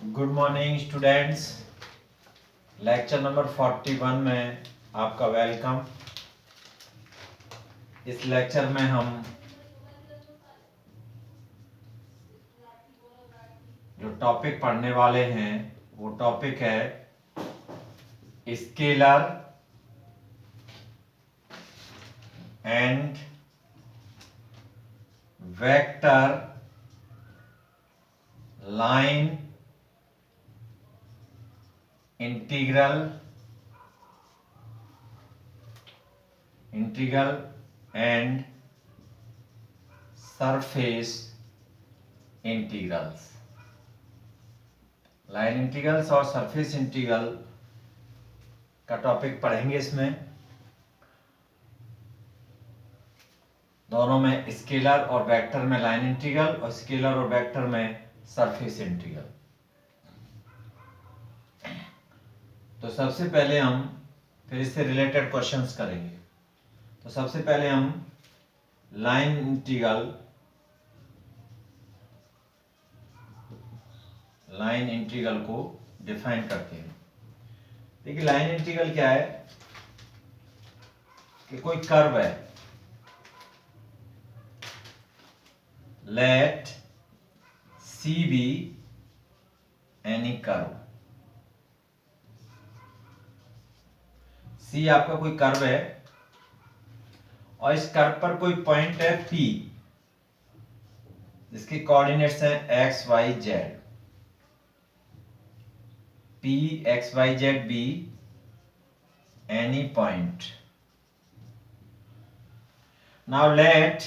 Good morning students. Lecture number 41 में आपका welcome. इस लेक्चर में हम जो टॉपिक पढ़ने वाले हैं वो टॉपिक है scalar and vector line integral and surface integrals. Line integrals और सरफेस इंटीग्रल का टॉपिक पढ़ेंगे। इसमें दोनों में स्केलर और वेक्टर में लाइन इंटीग्रल और स्केलर और वेक्टर में सरफेस इंटीग्रल। तो सबसे पहले हम फिर इससे रिलेटेड क्वेश्चंस करेंगे। तो सबसे पहले हम लाइन इंटीग्रल को डिफाइन करते हैं। देखिए लाइन इंटीग्रल क्या है कि कोई कर्व है, let C be any curve. C आपका कोई कर्व है और इस कर्व पर कोई पॉइंट है पी जिसके कोऑर्डिनेट्स हैं x y z. P x y z be any point. Now let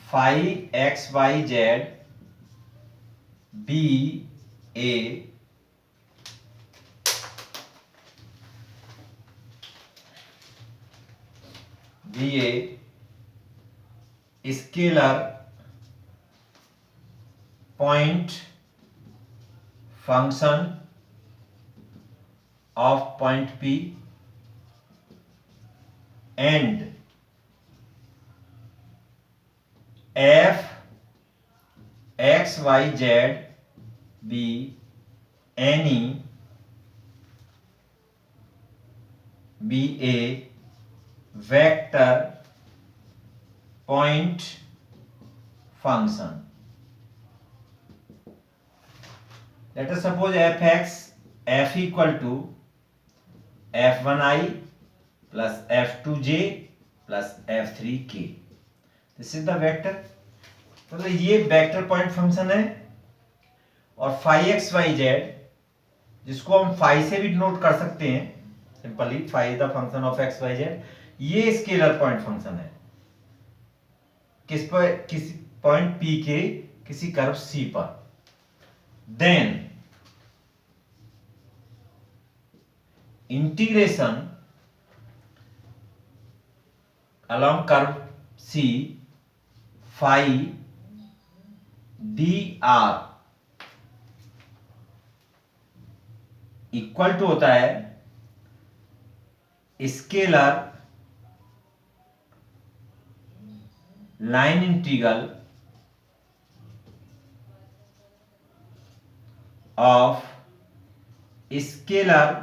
phi x y z be a scalar point function of point P and f x y z be any be a vector point function. Let us suppose f equal to f1i plus f2j plus f3k. This is the vector. मतलब ये vector point function है और phi x y Z जिसको हम phi से भी note कर सकते हैं simply, phi is the function of x y z. ये स्केलर पॉइंट फंक्शन है किस पर, किसी पॉइंट पी के किसी कर्व सी पर। Then integration along curve C phi dr equal to होता है scalar line integral of scalar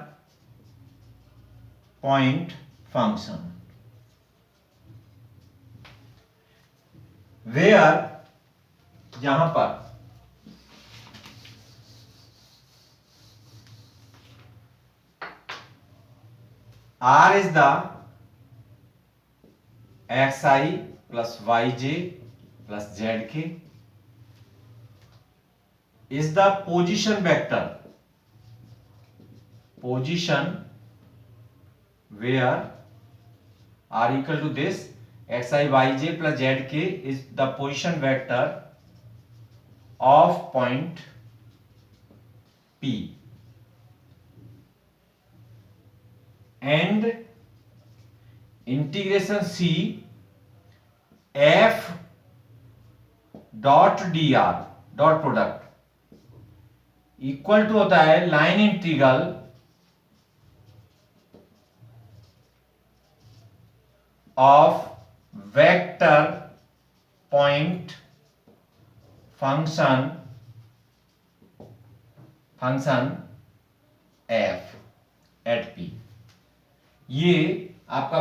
point function where, यहां पर R is the xi plus yj plus zk is the position vector, position where R equal to this xi yj plus zk is the position vector of point P and integration C f dot dr dot product equal to होता है line integral of vector point function F at P, ये आपका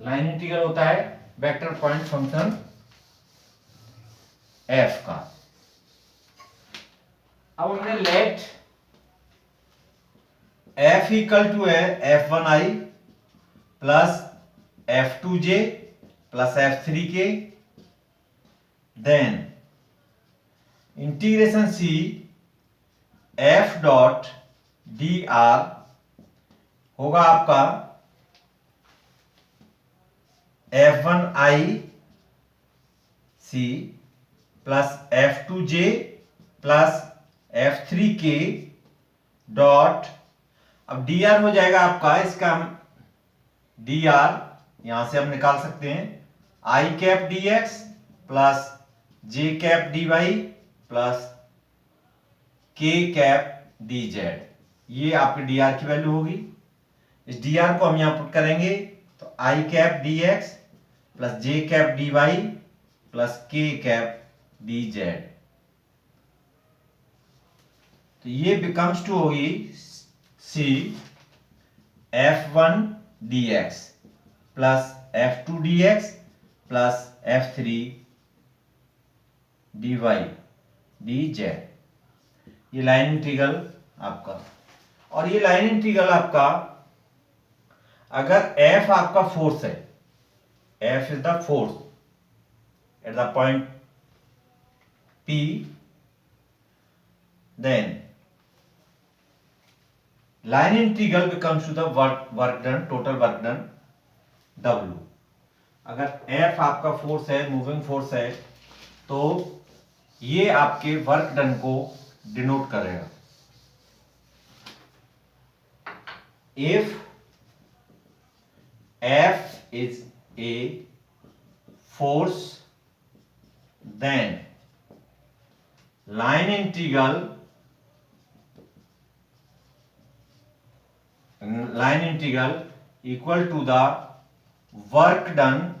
line integral होता है vector point function F का। अब हमने late F equal to है f1i plus f2j plus f3k, then integration c f dot d r होगा आपका f1i c plus f2j plus f3k dot, अब dr हो जाएगा आपका, इसका हम dr यहां से हम निकाल सकते हैं i cap dx plus j cap dy plus k cap dz, ये आपके dr की वैल्यू होगी। इस dr को हम यहां पुट करेंगे तो i cap dx plus j cap dy plus k cap dz, तो ये बिकम्स टू होगी c f1 dx plus f2 dx plus f3 dy dz, ये लाइन इंटीग्रल आपका। और ये लाइन इंटीग्रल आपका, अगर f आपका फोर्स है, f is the force at the point p, then line integral becomes to the work done, total work done W। अगर F आपका फोर्स है, मूविंग फोर्स है, तो ये आपके वर्क डन को डिनोट करेगा। If F is a force, then line integral equal to the work done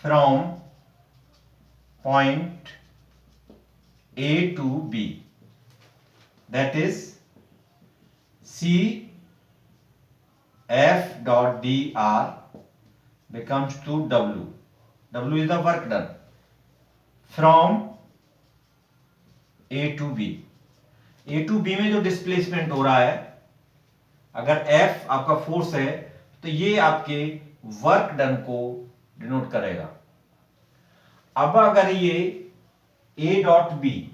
from point A to B, that is C F dot dr becomes to W. W is the work done from A to B। A to B में जो displacement हो रहा है, अगर F आपका force है तो ये आपके वर्क डन को डिनोट करेगा। अब अगर ये A डॉट बी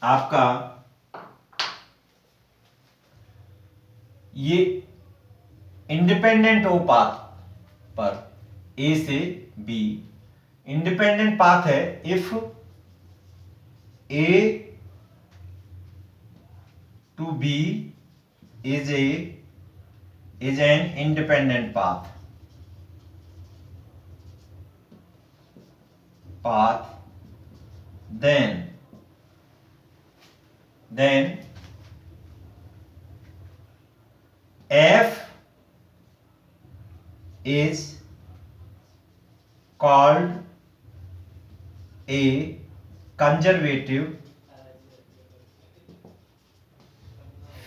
आपका ये इंडिपेंडेंट हो पाथ पर, A से B इंडिपेंडेंट पाथ है, if A to B is an independent path, then F is called a conservative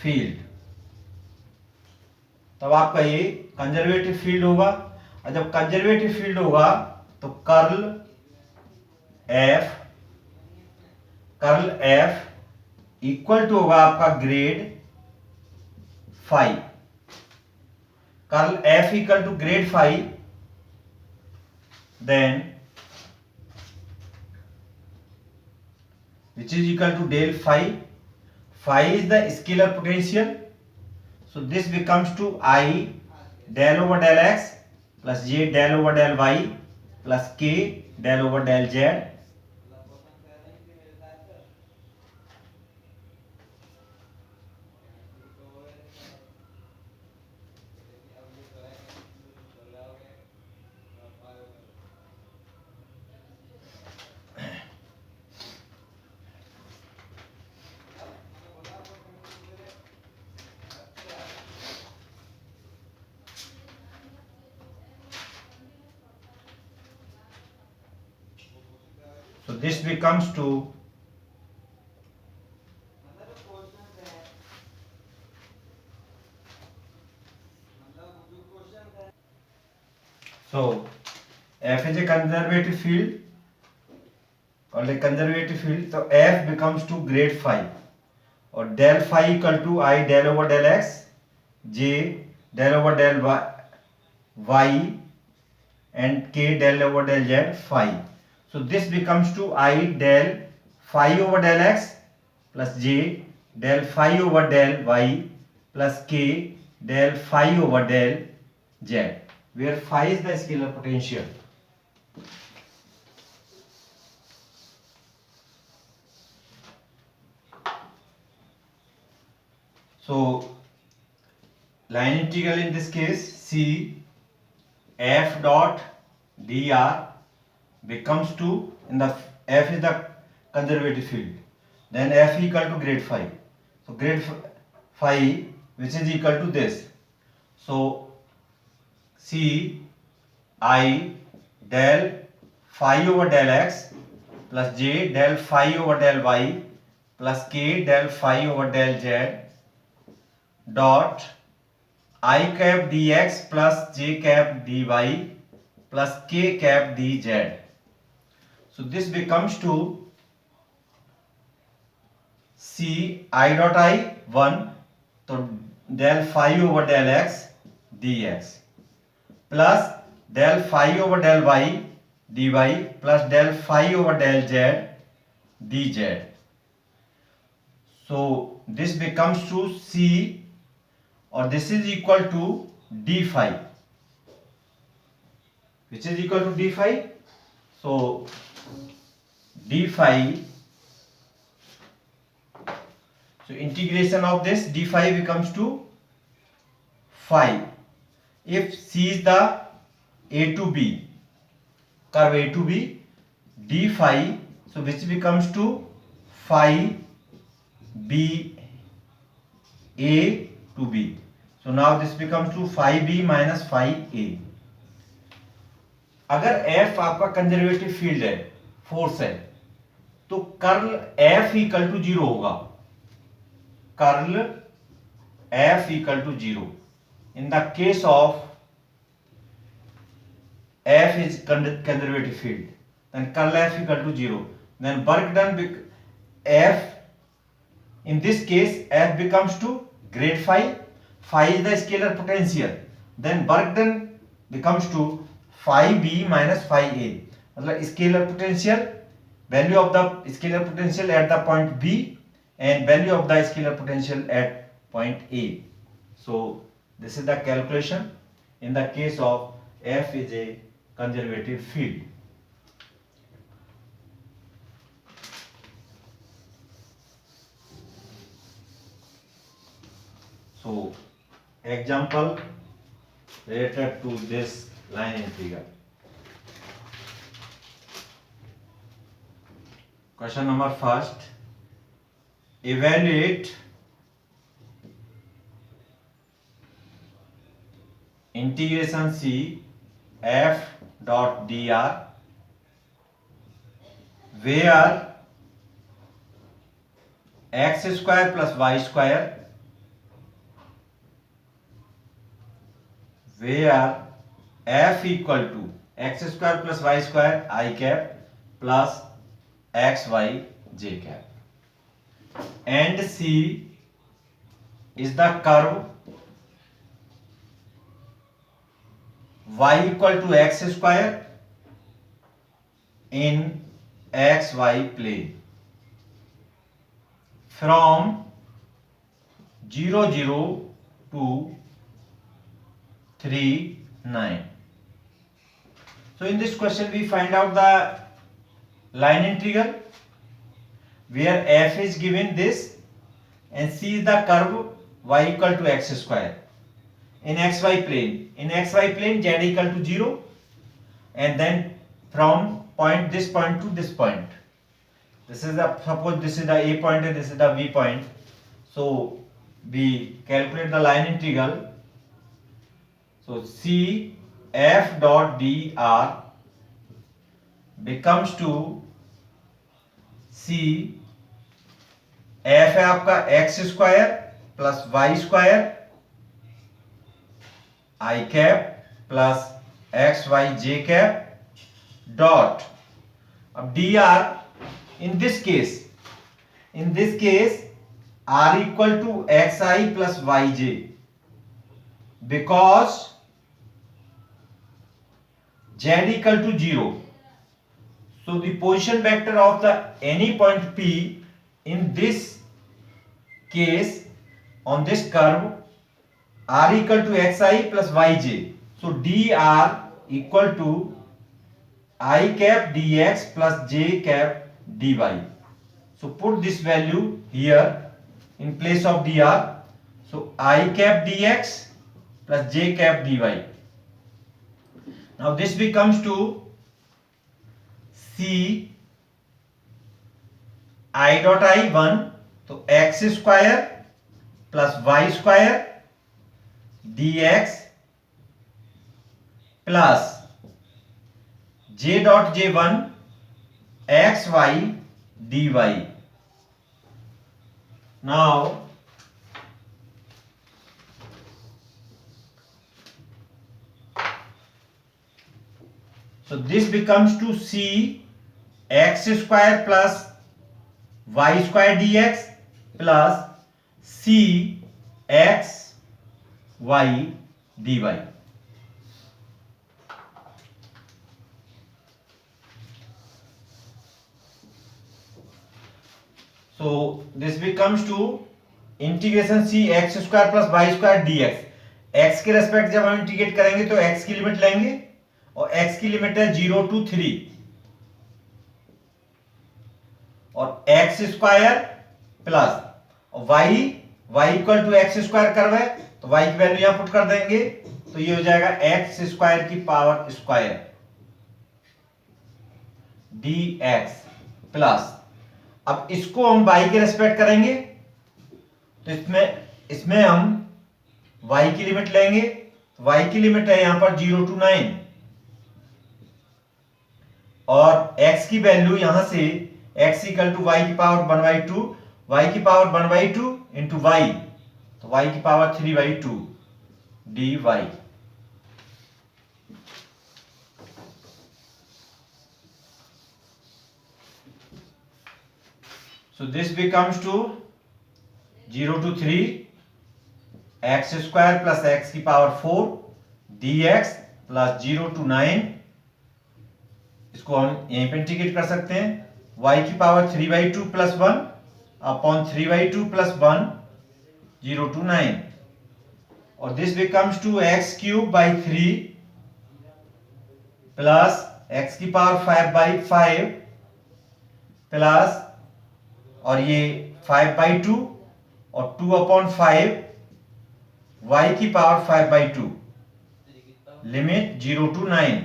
field. तब आपका ये कंजर्वेटिव फील्ड होगा, और जब कंजर्वेटिव फील्ड होगा तो कर्ल एफ इक्वल टू होगा आपका grad phi. Curl F equal to grad phi, then which is equal to del phi. Phi is the scalar potential, so this becomes to I del over del x plus j del over del y plus k del over del z। So this becomes to so f is a conservative field called a conservative field. So f becomes to grade phi or del phi equal to I del over del x j del over del y and k del over del z phi. So this becomes to I del phi over del x plus j del phi over del y plus k del phi over del z, where phi is the scalar potential. So line integral in this case c f dot dr becomes to, in the f is the conservative field, then f equal to grade phi. So grade phi, which is equal to this. So c I del phi over del x plus j del phi over del y plus k del phi over del z dot I cap dx plus j cap dy plus k cap dz. So this becomes to c I dot I 1, so del phi over del x dx plus del phi over del y dy plus del phi over del z dz. So this becomes to c, or this is equal to d phi, which is equal to d phi. So d phi, so integration of this d phi becomes to phi. If c is the a to b, curve a to b, d phi, so which becomes to phi b a to b. So now this becomes to phi b minus phi a. अगर f आपका conservative field है, force है, तो curl f equal to 0 होगा. Curl f equal to 0 in the case of f is conservative field, then curl f equal to 0. Then work done f, in this case f becomes to grade phi. Phi is the scalar potential. Then work done becomes to phi b minus phi a. मतलब scalar potential, value of the scalar potential at the point b and value of the scalar potential at point a. So this is the calculation in the case of f is a conservative field. So example related to this line integral. Question number first. Evaluate integration c f dot dr where x square plus y square, where f equal to x square plus y square I cap plus x y j cap, and c is the curve y equal to x square in xy plane from 0 0 to 3 9. So in this question we find out the line integral where f is given this and c is the curve y equal to x square in xy plane. In xy plane z equal to 0, and then from point, this point to this point. This is the, suppose this is the a point and this is the b point. So we calculate the line integral. So c f dot dr becomes to C F है आपका x square plus y square i cap plus x y j cap dot, अब d r in this case r equal to x i plus y j, because z equal to 0. So the position vector of the any point P in this case on this curve r equal to xi plus yj. So dr equal to I cap dx plus j cap dy. So put this value here in place of dr. So I cap dx plus j cap dy. Now this becomes to c I dot I 1, तो x square plus y square dx plus j dot j1 x y dy. Now so this becomes to c x square plus y square dx plus c x y dy. So this becomes to integration c x square plus y square dx. x के respect जब हम integrate करेंगे तो x की limit लेंगे और x की limit है 0 to 3 और x square plus y equal to x square करवे तो y की वैल्यू यहां पुट कर देंगे तो ये हो जाएगा x स्क्वायर की पावर स्क्वायर dx प्लस, अब इसको हम y के रेस्पेक्ट करेंगे तो इसमें हम y की लिमिट लेंगे तो y की लिमिट है यहां पर 0 to 9 और x की वैल्यू यहां से x इक्वल टू y की पावर 1/2 y की पावर 1/2 इंटू y तो y की power 3/2 dy. So this becomes to 0 to 3 x square plus x की पावर 4 dx प्लस 0 to 9, इसको हम यहीं पे इंटीग्रेट कर सकते हैं y की power 3/2 plus 1 upon 3/2 plus 1 0 to 9 और this becomes to x cube by 3 plus x की पावर 5/5 प्लस और ये 5/2 और 2/5 y की पावर 5/2 limit 0 to 9.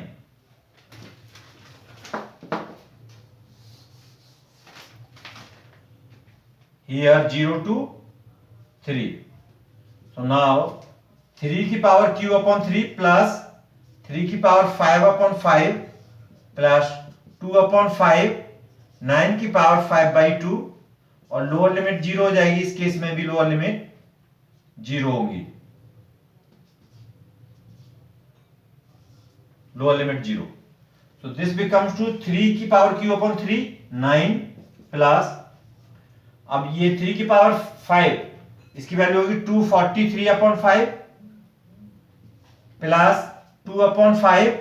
Here 0 to 3. So now 3 की पावर q upon 3 प्लस 3 की पावर 5/5 प्लस 2/5 9 की पावर 5/2 और लोअर लिमिट 0 हो जाएगी, इस केस में भी लोअर लिमिट 0 होगी, lower limit 0. So this becomes to 3 की पावर q upon 3 9 प्लस, अब ये 3 की पावर 5 इसकी वैल्यू होगी 243/5 प्लस 2/5,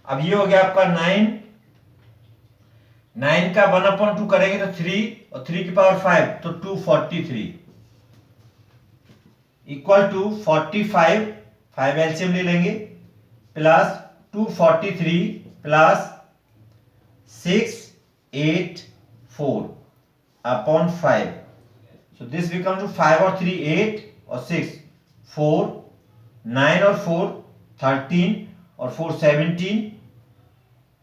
अब ये हो गया आपका 9 का 1/2 करेंगे तो 3 और 3 की पावर 5 तो 243 इक्वल टू 45 5 एलसीएम ले लेंगे plus 243 plus 684 upon 5. So this becomes to 5 और 3 8 और 6 4 9 और 4 13 और 4 17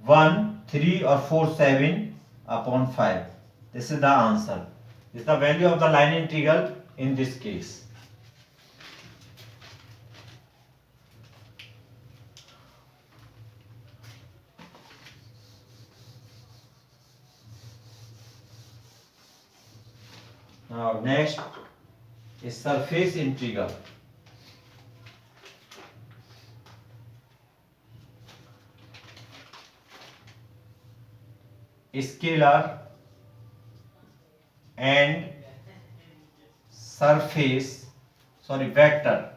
1 3 और 4 7 upon 5. This is the answer. This is the value of the line integral in this case. Now next is surface integral. Scalar and vector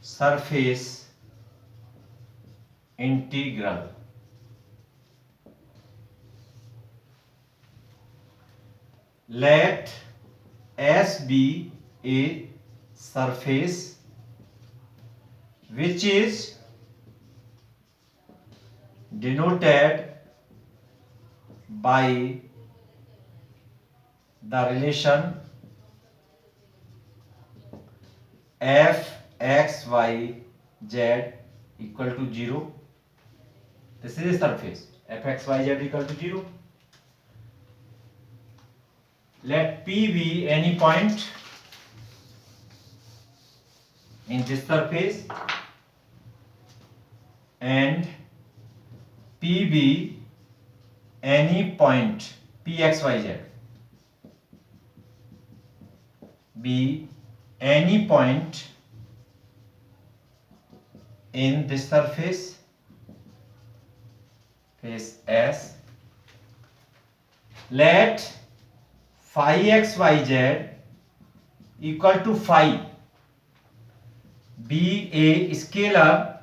surface integral. Let S be a surface which is denoted by the relation f x y z equal to 0. This is a surface f x y z equal to 0. Let P be any point in this surface and P be any point P x y z be any point in this surface S. Let phi x y z equal to phi be a scalar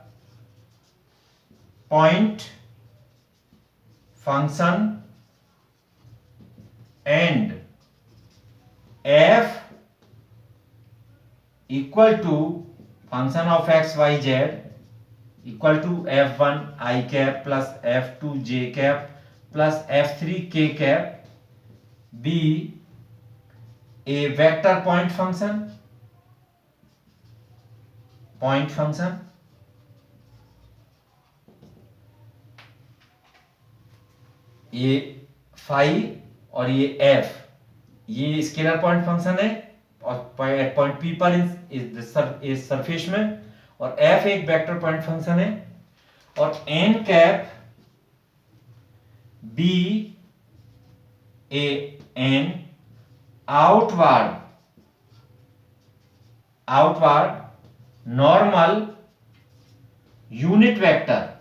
point function and f equal to function of x y z equal to f1 I cap plus f2 j cap plus f3 k cap be a vector point function ये phi और ये F ये scalar point function है और point P पर इस surface में और एफ एक वेक्टर पॉइंट फंक्शन है और n cap be a n outward normal unit vector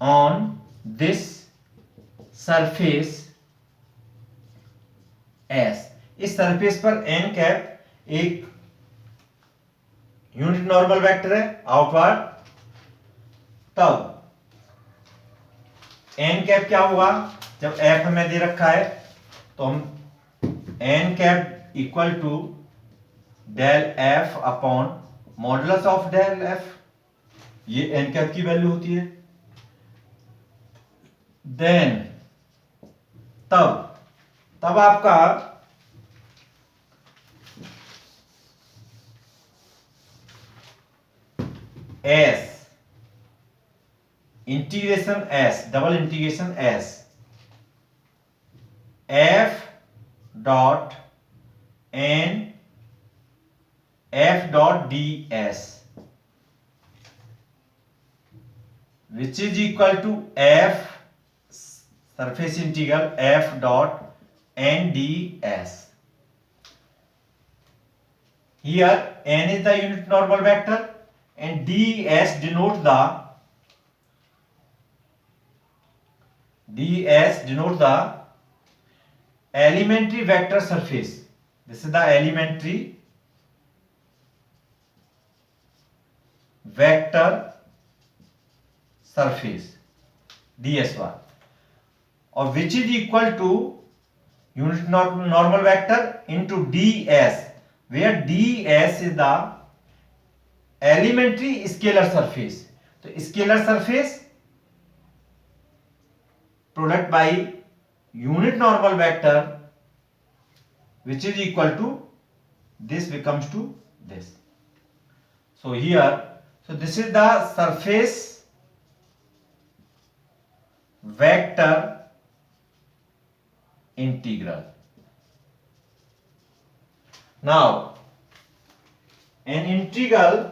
on this surface S. इस सरफेस पर n कैप एक यूनिट नॉर्मल वेक्टर है आउटवर्ड, तब n कैप क्या होगा जब f हमें दे रखा है तो हम n cap equal to del f upon modulus of del f, ये n कैप की वैल्यू होती है। देन तब आपका S integration S double integration S f dot n f dot ds which is equal to f surface integral f dot n ds. Here n is the unit normal vector and ds denote the elementary vector surface. This is the elementary vector surface ds1 or which is equal to unit normal vector into ds, where ds is the elementary scalar surface. तो scalar surface product by unit normal vector which is equal to this becomes to this. So here, so this is the surface vector integral. Now an integral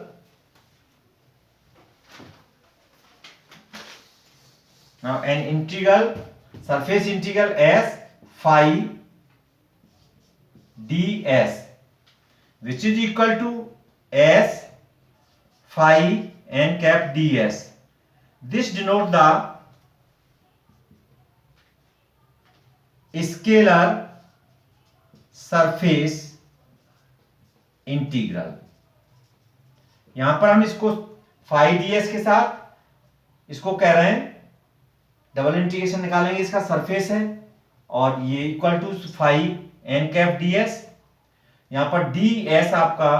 Now an integral, surface integral s phi ds, which is equal to s phi n cap ds. This denote the scalar surface integral. यहां पर हम इसको phi ds के साथ इसको कह रहे हैं डबल इंटीग्रेशन निकालेंगे, इसका सरफेस है और ये equal to phi n cap ds. यहां पर ds आपका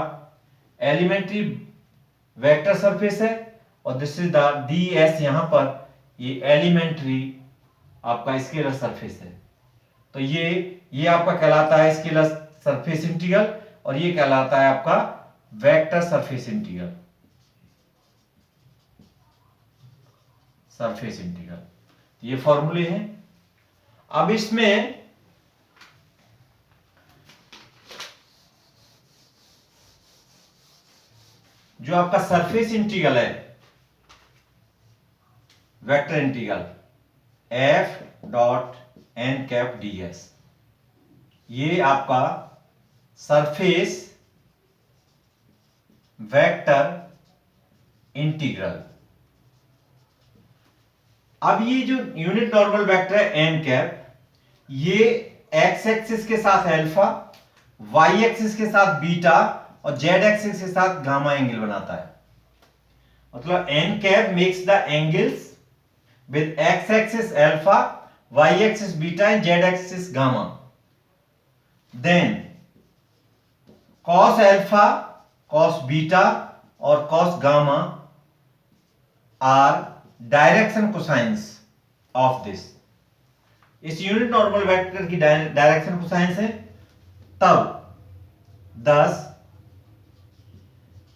एलिमेंट्री वेक्टर सरफेस है और दिस इज द ds यहां पर ये एलिमेंट्री आपका स्केलर सरफेस है. तो ये आपका कहलाता है स्केलर सरफेस इंटीग्रल और ये कहलाता है आपका vector surface integral. Surface integral ये फॉर्मूले हैं. अब इसमें जो आपका सरफेस इंटीग्रल है vector integral f dot n cap ds, ये आपका सरफेस वेक्टर इंटीग्रल. अब ये जो यूनिट नॉर्मल वेक्टर है एन कैप, ये एक्स एक्सिस के साथ अल्फा, वाई एक्सिस के साथ बीटा और जेड एक्सिस के साथ गामा एंगल बनाता है. मतलब n cap makes the angles with x axis alpha, y axis beta and z axis gamma. Then cos alpha, cos beta और cos gamma are direction cosines of this. इस unit normal vector की direction cosines है. तब thus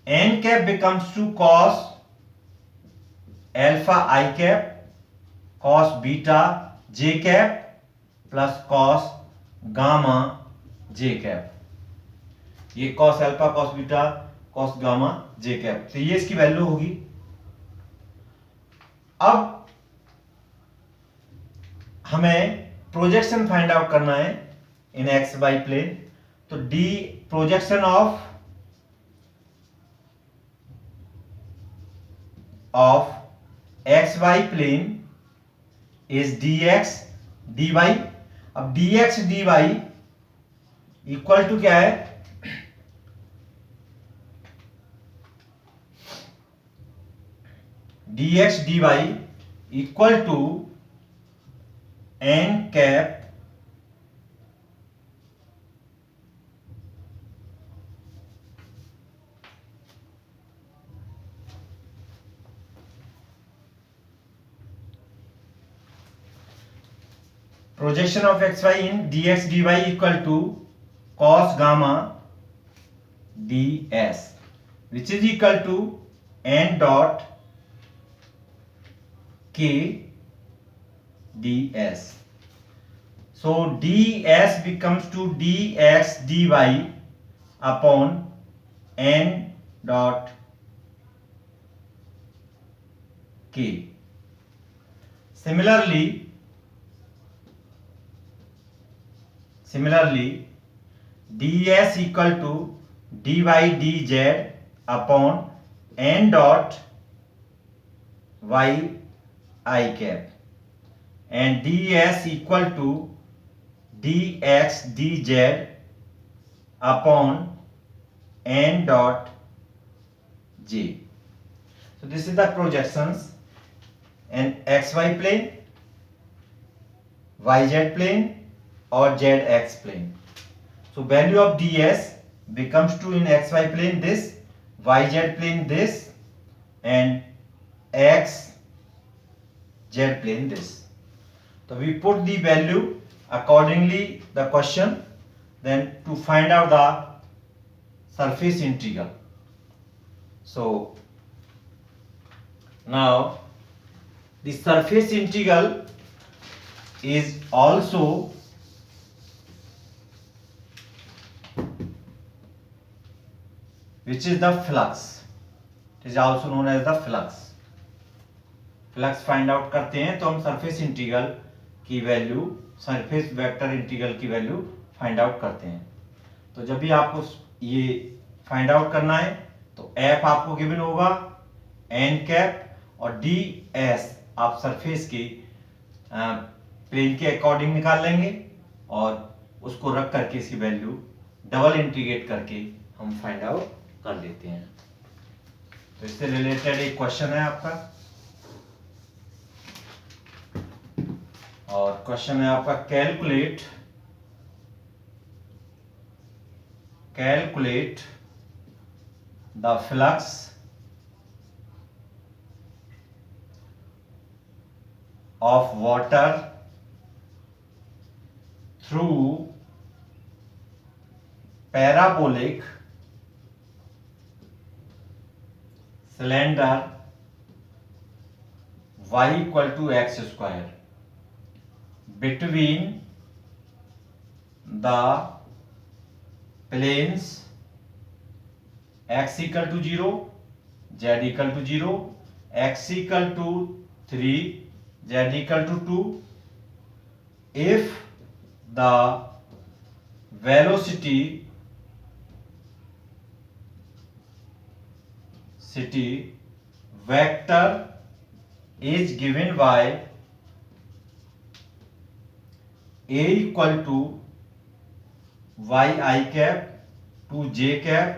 n cap becomes to cos alpha I cap cos beta j cap plus cos gamma j cap. ये cos alpha cos beta cos gamma j cap, तो ये इसकी value होगी. अब हमें प्रोजेक्शन फाइंड आउट करना है इन एक्स वाई प्लेन. तो d projection of x y plane is dx dy. अब dx dy इक्वल टू क्या है, dx dy equal to n cap projection of xy in dx dy equal to cos gamma ds, which is equal to n dot k ds. So ds becomes to dx dy upon n dot k. Similarly ds equal to dy dz upon n dot y I cap and ds equal to dx dz upon n dot j. So this is the projections in xy plane, yz plane or zx plane. So value of ds becomes to in xy plane this, yz plane this and x z plane this. So we put the value accordingly the question, then to find out the surface integral. So now the surface integral is also which is the flux. It is also known as the flux. Flux find out करते हैं तो हम surface integral की value, surface vector integral की value find out करते हैं। तो जब भी आपको ये फाइंड आउट करना है तो एफ आपको गिवन होगा एन कैप, और डी एस आप सरफेस की प्लेन के अकॉर्डिंग निकाल लेंगे, और उसको रख करके इसकी वैल्यू डबल इंटीग्रेट करके हम फाइंड आउट कर लेते हैं। तो इससे रिलेटेड एक क्वेश्चन है आपका, और क्वेश्चन है आपका calculate the flux of water through parabolic cylinder y equal to x square between the planes x equal to 0, z equal to 0, x equal to 3, z equal to 2 if the velocity vector is given by a equal to y I cap to j cap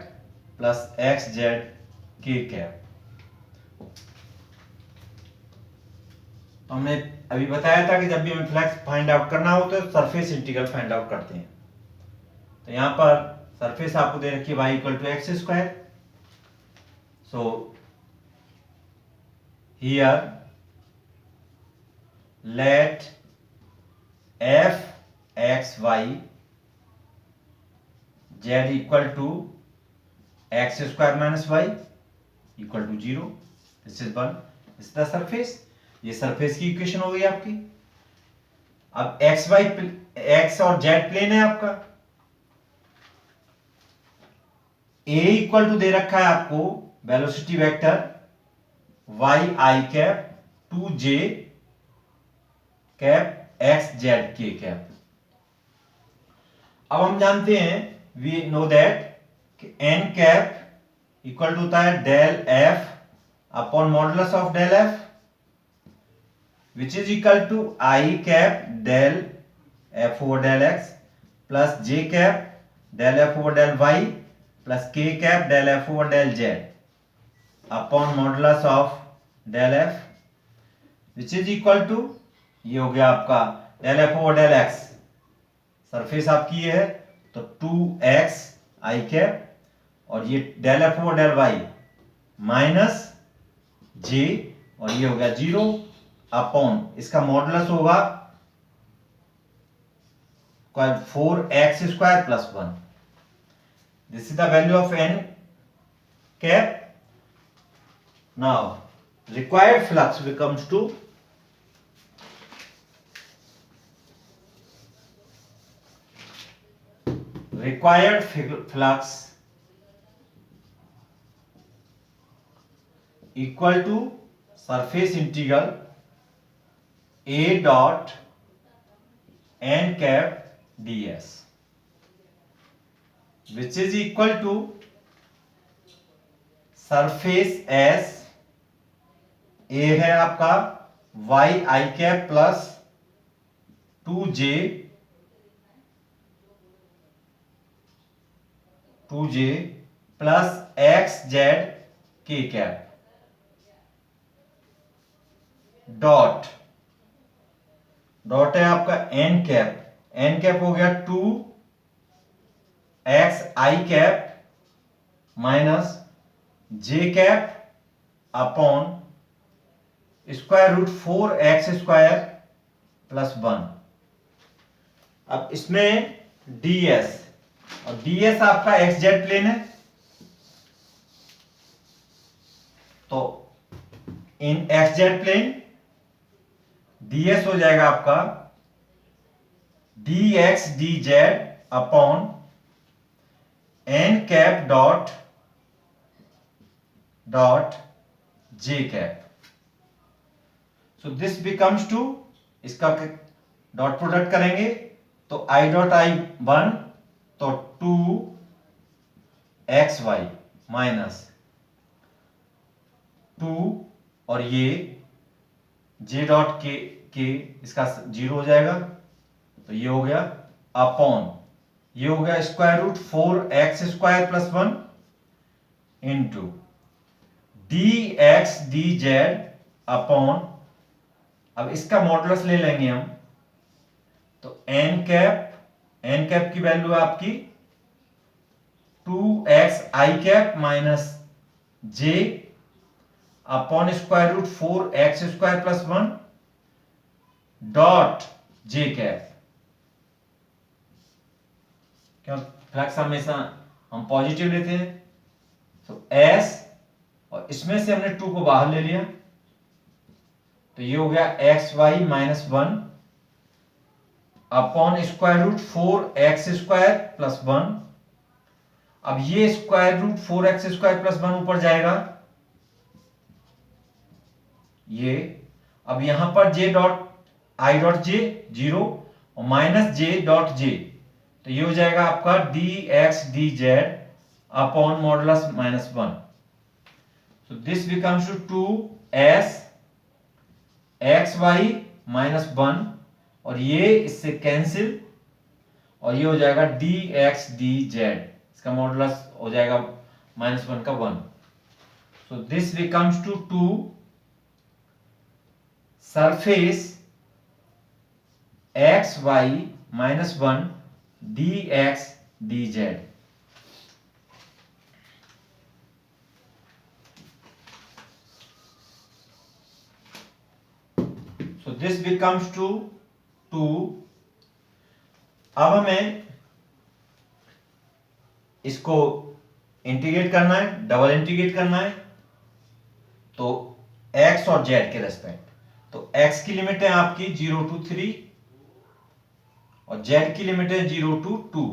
plus x z k cap। तो हमने अभी बताया था कि जब भी हमें flux find out करना हो तो सरफेस इंटीग्रल फाइंड आउट करते हैं। तो यहां पर सरफेस आपको दे रखी है y equal to x square. So here let f x y z equal to x square minus y equal to 0। This is one, is the surface. ये surface की इक्वेशन हो गई आपकी। अब एक्स वाई एक्स और z plane है आपका। A equal to दे रखा है आपको वेलोसिटी वेक्टर वाई आई cap two j cap x z k cap. अब हम जानते हैं, we know that n cap equal to होता है del F upon modulus of del F, which is equal to I cap del f over del x plus j cap del f over del y plus k cap del f over del z upon modulus of del f, which is equal to, ये हो गया आपका del f over del x, surface आपकी ये है तो 2x I cap, और ये del f over del y minus j, और ये हो गया 0 अपॉन इसका मॉडुलस होगा 4x square plus 1। This is the value of n cap. Now required flux becomes to required flux equal to surface integral a dot n cap ds, which is equal to surface s, a है आपका y I cap plus 2j plus x z k cap dot है आपका N cap. N cap हो गया 2x I cap minus j cap upon square root 4x square plus 1। अब इसमें ds, और ds आपका एक्स जेड प्लेन है, तो in x z plane ds हो जाएगा आपका dx dz upon n cap dot j cap. So this becomes to, इसका डॉट प्रोडक्ट करेंगे तो आई डॉट आई 1, तो 2xy माइनस 2, और ये j डॉट के इसका 0 हो जाएगा, तो ये हो गया अपॉन, ये हो गया square root 4x square plus 1 into dx dz upon, अब इसका मॉडुलस ले लेंगे हम, तो n कैप की वैल्यू है आपकी 2x i cap minus j upon square root 4x square plus 1 dot j cap. क्यों फ्लक्स हमेशा हम पॉजिटिव लेते हैं, तो s, और इसमें से हमने 2 को बाहर ले लिया, तो ये हो गया xy minus 1 upon square root 4x square plus 1। अब ये square root 4x square plus 1 ऊपर जाएगा, ये, अब यहां पर j dot I dot J 0 और माइनस j डॉट जे, तो ये हो जाएगा आपका dx dz upon modulus minus 1। So this becomes to 2s xy minus 1, और ये इससे कैंसिल, और ये हो जाएगा dx dz, इसका मॉडुलस हो जाएगा माइनस 1 का 1। So this becomes two 2 surface xy minus 1 dx dz। so this becomes to 2। अब हमें इसको इंटीग्रेट करना है, डबल इंटीग्रेट करना है, तो x और z के रेस्पेक्ट, तो x की लिमिट है आपकी 0 to 3 और z की लिमिट है 0 to 2,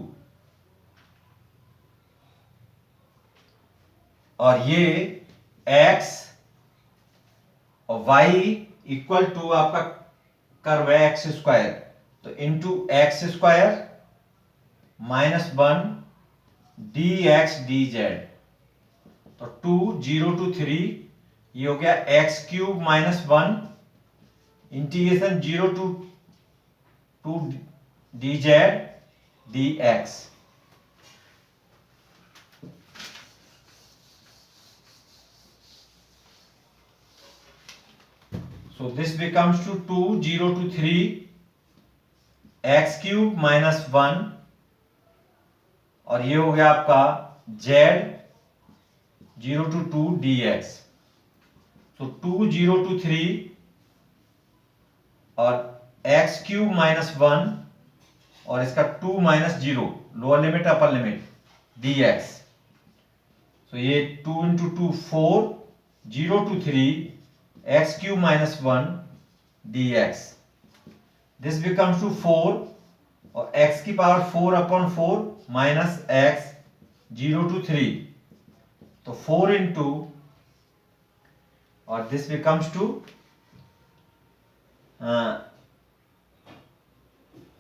और ये x और y इक्वल टू आपका कर्व है एक्स स्क्वायर, तो into x square minus 1 D x D Z, तो 2 0 to 3, ये हो गया x cube minus 1 integration 0 to 2 D Z D x. So this becomes to 2 0 to 3 x cube minus 1, और ये हो गया आपका z 0 to 2 dx। तो 2 0 to 3 और x क्यूब माइनस 1 और इसका 2 minus 0, lower limit upper limit dx। तो ये 2 into 2 4 0 to 3 x cube minus 1 dx, this becomes to 4 और x की power 4 upon 4 minus x 0 to 3, तो 4 into, और this becomes to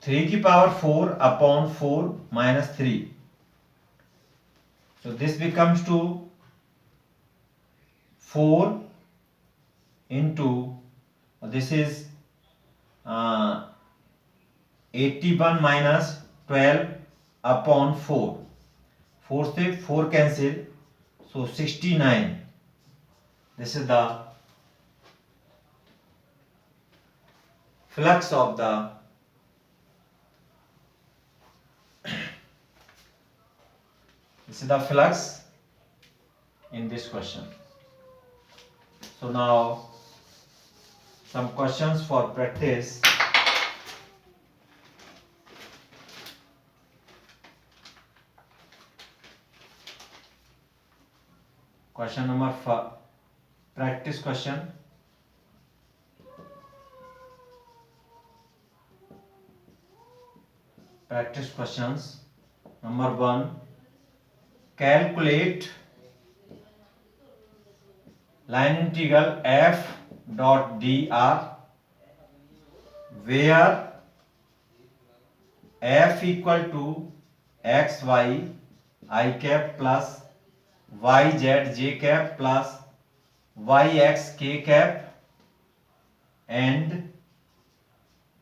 3 की power 4 upon 4 minus 3, so this becomes to 4 into, this is 81 minus 12 upon 4, 4 से 4 cancel, so 69, this is the flux of the this is the flux in this question. So now some questions for practice. Question number 5, practice question. Practice questions. Number 1, calculate line integral f dot dr where f equal to X Y I cap plus Y Z J cap plus Y X K cap and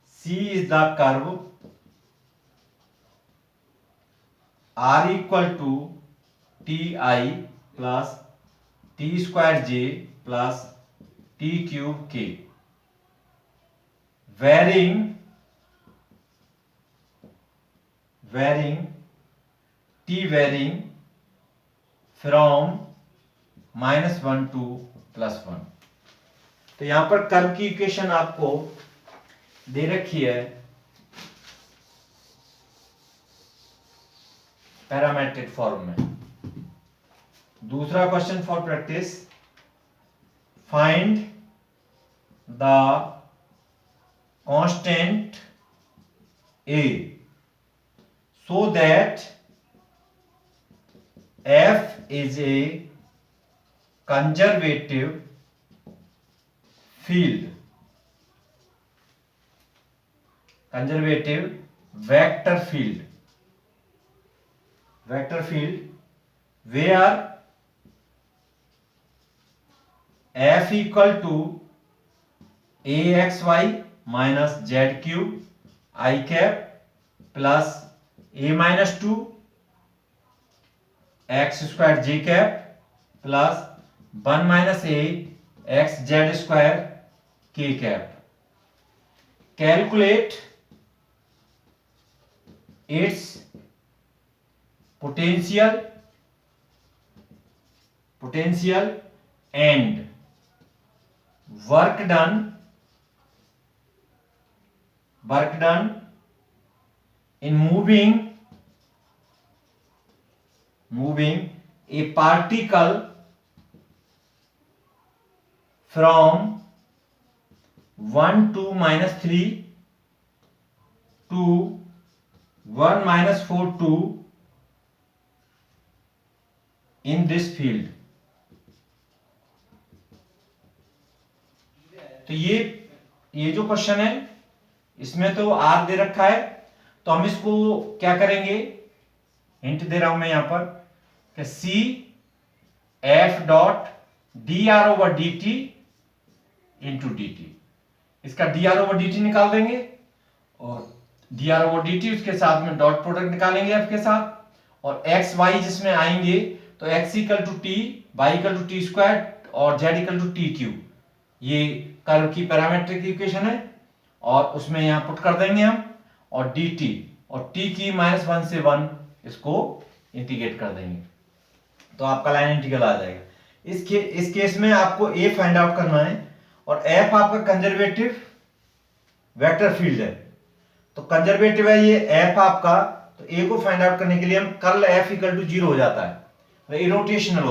C is the curve R equal to Ti plus T square J plus T cube K, varying T varying from -1 to +1। तो यहां पर curve की equation आपको दे रखी है parametric form में। दूसरा question for practice, find the constant A so that f is a conservative field, conservative vector field where f equal to axy minus z cube I cap plus a minus 2 x square j cap plus 1 minus a x z square k cap। Calculate its potential and work done in moving a particle from 1 to -3 to 1 - 4 2 in this field। तो ये जो question है इसमें तो are they रखा है, तो हम इसको क्या करेंगे, हिंट दे रहा हूं मैं यहां पर कि C F dot d r over d t into d t, इसका d r over d t निकाल देंगे और d r over d t उसके साथ में डॉट प्रोडक्ट निकालेंगे एफ के साथ, और एक्स वाई जिसमें आएंगे तो x equal to t, y equal to t square और z equal to t cube. ये कर्व की पैरामीट्रिक इक्वेशन है और उसमें यहां पुट कर देंगे हम, और डी टी और टी की -1 से 1 इसको इंटीग्रेट कर देंगे तो आपका लाइन इंटीग्रल आ जाएगा। इस केस में आपको ए फाइंड आउट करना है और एफ आपका कंजर्वेटिव वेक्टर फील्ड है, तो कंजर्वेटिव है ये एफ आपका, तो ए को फाइंड आउट करने के लिए हम कर्ल एफ इक्वल टू 0 हो जाता है, इरोटेशनल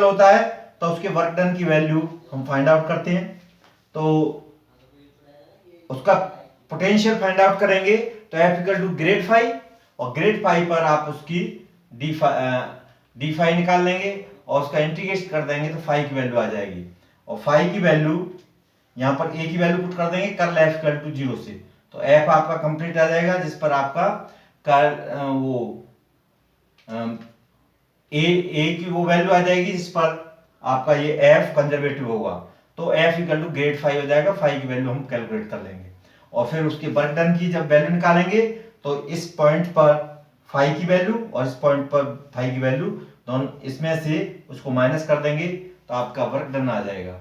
होता है तो उसके वर्क डन की वैल्यू हम फाइंड आउट करते हैं, तो उसका पोटेंशियल फाइंड आउट करेंगे तो F equal to grad phi, और ग्रेड फाई पर आप उसकी डी फाई निकाल लेंगे और उसका इंटीग्रेट कर देंगे तो फाई की वैल्यू आ जाएगी, और फाई की वैल्यू यहां पर ए की वैल्यू पुट कर देंगे कर्ल एफ इक्वल टू 0 से, तो एफ आपका कंप्लीट आ जाएगा जिस पर आपका ए की वो वैल्यू आ जाएगी जिस पर आपका ये एफ कंजर्वेटिव होगा, तो F equal to grad phi हो जाएगा, फाई की वैल्यू हम कैलकुलेट कर लेंगे और फिर उसके वर्क डन की जब वैल्यू निकालेंगे तो इस पॉइंट पर फाई की वैल्यू और इस पॉइंट पर फाई की वैल्यू दोनों इसमें से उसको माइनस कर देंगे तो आपका वर्क डन आ जाएगा।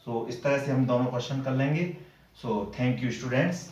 सो इस तरह से हम दोनों क्वेश्चन कर लेंगे। So thank you students.